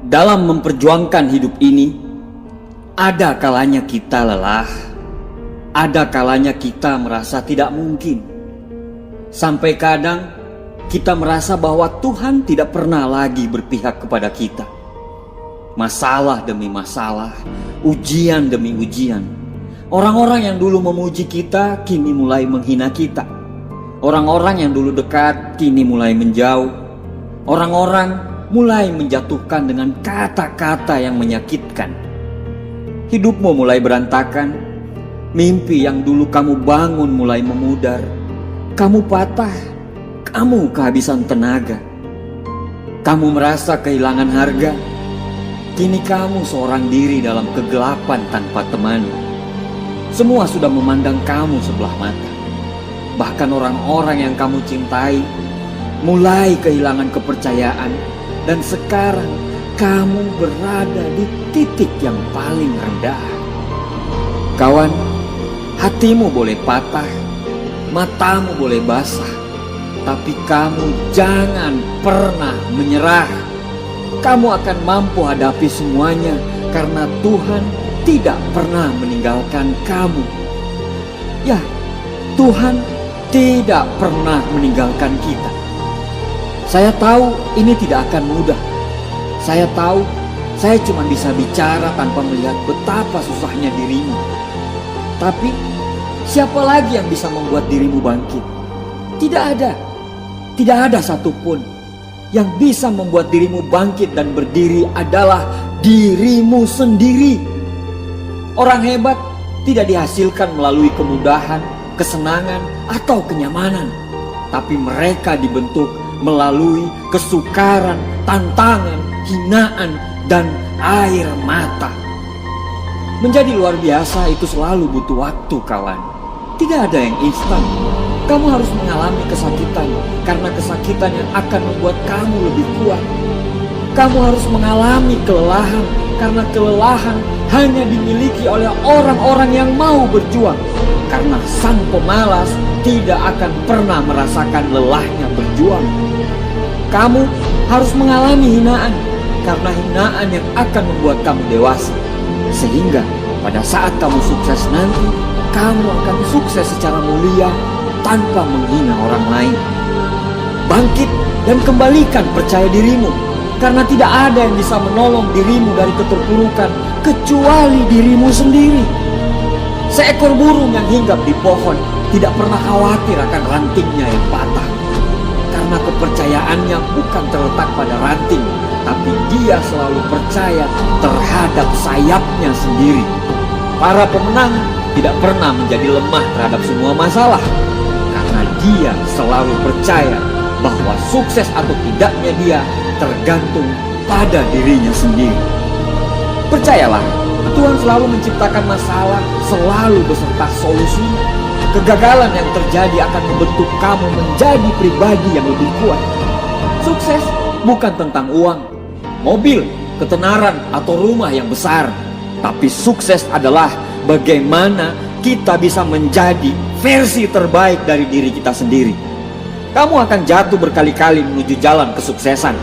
Dalam memperjuangkan hidup ini, ada kalanya kita lelah, ada kalanya kita merasa tidak mungkin. Sampai kadang kita merasa bahwa Tuhan tidak pernah lagi berpihak kepada kita. Masalah demi masalah, ujian demi ujian. Orang-orang yang dulu memuji kita kini mulai menghina kita. Orang-orang yang dulu dekat kini mulai menjauh. Orang-orang mulai menjatuhkan dengan kata-kata yang menyakitkan. Hidupmu mulai berantakan. Mimpi yang dulu kamu bangun mulai memudar. Kamu patah. Kamu kehabisan tenaga. Kamu merasa kehilangan harga. Kini kamu seorang diri dalam kegelapan tanpa teman. Semua sudah memandang kamu sebelah mata. Bahkan orang-orang yang kamu cintai mulai kehilangan kepercayaan. Dan sekarang kamu berada di titik yang paling rendah. Kawan, hatimu boleh patah, matamu boleh basah, tapi kamu jangan pernah menyerah. Kamu akan mampu hadapi semuanya karena Tuhan tidak pernah meninggalkan kamu. Ya, Tuhan tidak pernah meninggalkan kita. Saya tahu ini tidak akan mudah. Saya tahu saya cuma bisa bicara tanpa melihat betapa susahnya dirimu. Tapi siapa lagi yang bisa membuat dirimu bangkit? Tidak ada. Tidak ada satupun. Yang bisa membuat dirimu bangkit dan berdiri adalah dirimu sendiri. Orang hebat tidak dihasilkan melalui kemudahan, kesenangan, atau kenyamanan. Tapi mereka dibentuk melalui kesukaran, tantangan, hinaan, dan air mata. Menjadi luar biasa itu selalu butuh waktu, kawan. Tidak ada yang instan. Kamu harus mengalami kesakitan, karena kesakitan yang akan membuat kamu lebih kuat. Kamu harus mengalami kelelahan, karena kelelahan hanya dimiliki oleh orang-orang yang mau berjuang. Karena sang pemalas tidak akan pernah merasakan lelahnya berjuang. Kamu harus mengalami hinaan, karena hinaan yang akan membuat kamu dewasa. Sehingga pada saat kamu sukses nanti, kamu akan sukses secara mulia tanpa menghina orang lain. Bangkit dan kembalikan percaya dirimu, karena tidak ada yang bisa menolong dirimu dari keterpurukan kecuali dirimu sendiri. Seekor burung yang hinggap di pohon tidak pernah khawatir akan rantingnya yang patah. Karena kepercayaannya bukan terletak pada ranting, tapi dia selalu percaya terhadap sayapnya sendiri. Para pemenang tidak pernah menjadi lemah terhadap semua masalah, karena dia selalu percaya bahwa sukses atau tidaknya dia tergantung pada dirinya sendiri. Percayalah, Tuhan selalu menciptakan masalah, selalu beserta solusi. Kegagalan yang terjadi akan membentuk kamu menjadi pribadi yang lebih kuat. Sukses bukan tentang uang, mobil, ketenaran, atau rumah yang besar. Tapi sukses adalah bagaimana kita bisa menjadi versi terbaik dari diri kita sendiri. Kamu akan jatuh berkali-kali menuju jalan kesuksesan.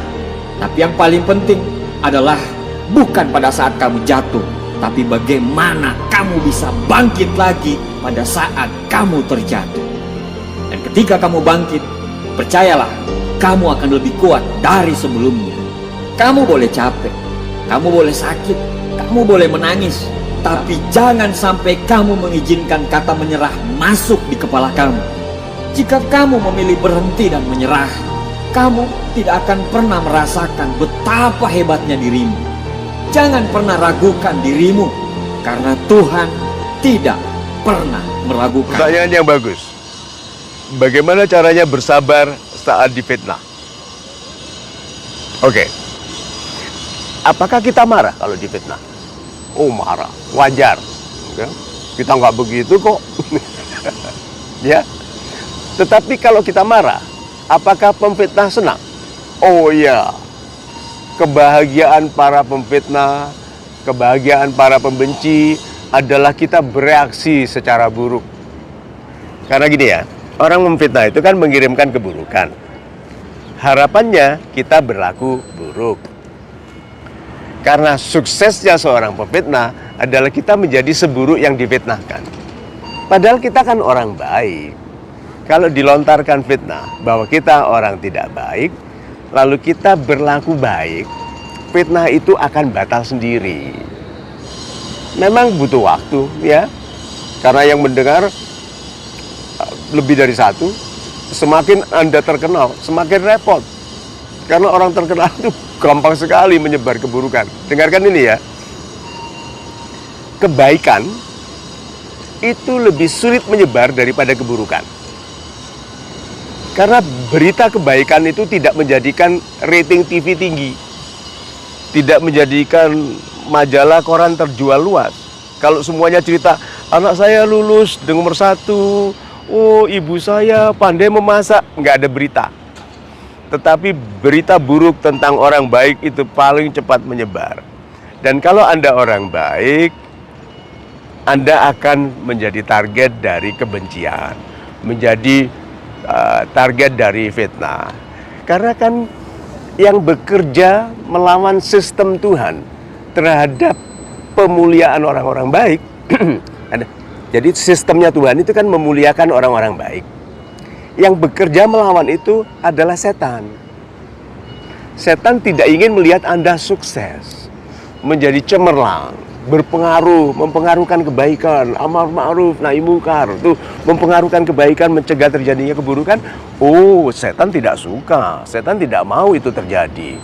Tapi yang paling penting adalah bukan pada saat kamu jatuh, tapi bagaimana kamu bisa bangkit lagi pada saat kamu terjatuh. Dan ketika kamu bangkit, percayalah, kamu akan lebih kuat dari sebelumnya. Kamu boleh capek, kamu boleh sakit, kamu boleh menangis, tapi jangan sampai kamu mengizinkan kata menyerah masuk di kepala kamu. Jika kamu memilih berhenti dan menyerah, kamu tidak akan pernah merasakan betapa hebatnya dirimu. Jangan pernah ragukan dirimu, karena Tuhan tidak pernah meragukan. Pertanyaan yang bagus. Bagaimana caranya bersabar saat difitnah? Oke. Apakah kita marah kalau difitnah? Oh, marah. Wajar. Oke. Kita nggak begitu kok. Ya. Tetapi kalau kita marah, apakah pemfitnah senang? Oh iya. Kebahagiaan para pemfitnah, kebahagiaan para pembenci adalah kita bereaksi secara buruk. Karena gini ya, orang memfitnah itu kan mengirimkan keburukan. Harapannya kita berlaku buruk. Karena suksesnya seorang pemfitnah adalah kita menjadi seburuk yang difitnahkan. Padahal kita kan orang baik. Kalau dilontarkan fitnah bahwa kita orang tidak baik, lalu kita berlaku baik, fitnah itu akan batal sendiri. Memang butuh waktu ya. Karena yang mendengar lebih dari satu, semakin Anda terkenal, semakin repot. Karena orang terkenal itu gampang sekali menyebar keburukan. Dengarkan ini ya. Kebaikan itu lebih sulit menyebar daripada keburukan. Karena berita kebaikan itu tidak menjadikan rating TV tinggi. Tidak menjadikan majalah koran terjual luas. Kalau semuanya cerita, anak saya lulus nomor 1, oh ibu saya pandai memasak, nggak ada berita. Tetapi berita buruk tentang orang baik itu paling cepat menyebar. Dan kalau Anda orang baik, Anda akan menjadi target dari kebencian, menjadi target dari fitnah. Karena kan yang bekerja melawan sistem Tuhan terhadap pemuliaan orang-orang baik, jadi sistemnya Tuhan itu kan memuliakan orang-orang baik. Yang bekerja melawan itu adalah setan. Setan tidak ingin melihat Anda sukses, menjadi cemerlang, berpengaruh, mempengaruhkan kebaikan, amar ma'ruf, nahi mungkar, tuh mempengaruhkan kebaikan, mencegah terjadinya keburukan. Oh, setan tidak suka, setan tidak mau itu terjadi.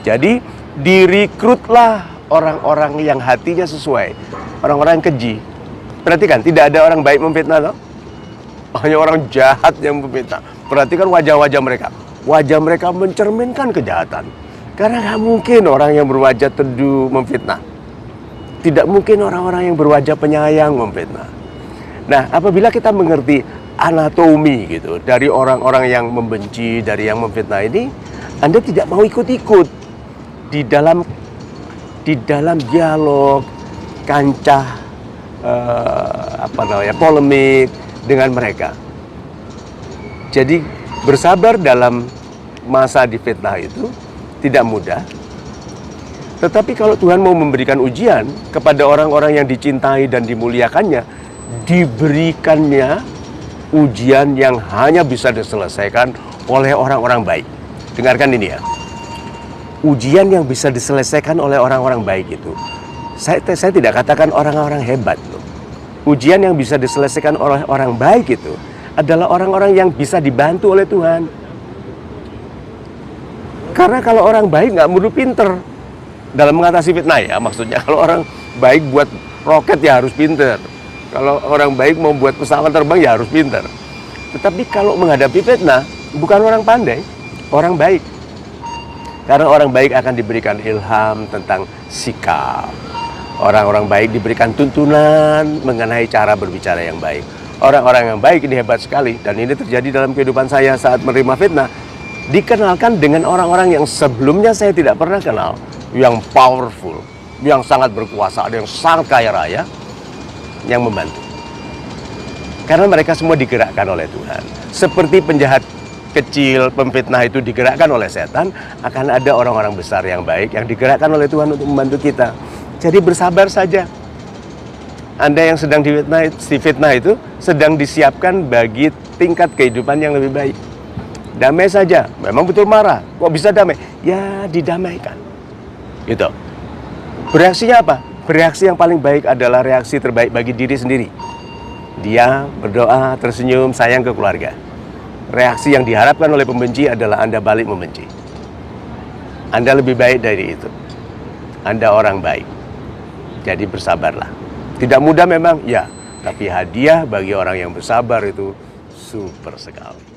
Jadi direkrutlah orang-orang yang hatinya sesuai, orang-orang yang keji. Perhatikan, tidak ada orang baik memfitnah loh. Hanya orang jahat yang memfitnah. Perhatikan wajah-wajah mereka. Wajah mereka mencerminkan kejahatan. Karena nggak mungkin orang yang berwajah teduh memfitnah. Tidak mungkin orang-orang yang berwajah penyayang memfitnah. Nah, apabila kita mengerti anatomi gitu dari orang-orang yang membenci, dari yang memfitnah ini, Anda tidak mau ikut-ikut di dalam dialog, kancah polemik dengan mereka. Jadi bersabar dalam masa difitnah itu tidak mudah. Tetapi kalau Tuhan mau memberikan ujian kepada orang-orang yang dicintai dan dimuliakannya, diberikannya ujian yang hanya bisa diselesaikan oleh orang-orang baik. Dengarkan ini ya. Ujian yang bisa diselesaikan oleh orang-orang baik itu, saya tidak katakan orang-orang hebat loh. Ujian yang bisa diselesaikan oleh orang baik itu adalah orang-orang yang bisa dibantu oleh Tuhan. Karena kalau orang baik nggak perlu pinter dalam mengatasi fitnah ya, maksudnya kalau orang baik buat roket ya harus pinter. Kalau orang baik mau buat pesawat terbang ya harus pinter. Tetapi kalau menghadapi fitnah bukan orang pandai, orang baik. Karena orang baik akan diberikan ilham tentang sikap. Orang-orang baik diberikan tuntunan mengenai cara berbicara yang baik. Orang-orang yang baik ini hebat sekali. Dan ini terjadi dalam kehidupan saya saat menerima fitnah. Dikenalkan dengan orang-orang yang sebelumnya saya tidak pernah kenal. Yang powerful, yang sangat berkuasa, ada yang sangat kaya raya, yang membantu. Karena mereka semua digerakkan oleh Tuhan. Seperti penjahat kecil, pemfitnah itu digerakkan oleh setan, akan ada orang-orang besar yang baik yang digerakkan oleh Tuhan untuk membantu kita. Jadi bersabar saja. Anda yang sedang difitnah itu sedang disiapkan bagi tingkat kehidupan yang lebih baik. Damai saja. Memang betul marah. Kok bisa damai? Ya didamaikan. Gitu. Bereaksinya apa? Bereaksi yang paling baik adalah reaksi terbaik bagi diri sendiri. Dia berdoa, tersenyum, sayang ke keluarga. Reaksi yang diharapkan oleh pembenci adalah Anda balik membenci. Anda lebih baik dari itu. Anda orang baik. Jadi bersabarlah. Tidak mudah memang, ya. Tapi hadiah bagi orang yang bersabar itu super sekali.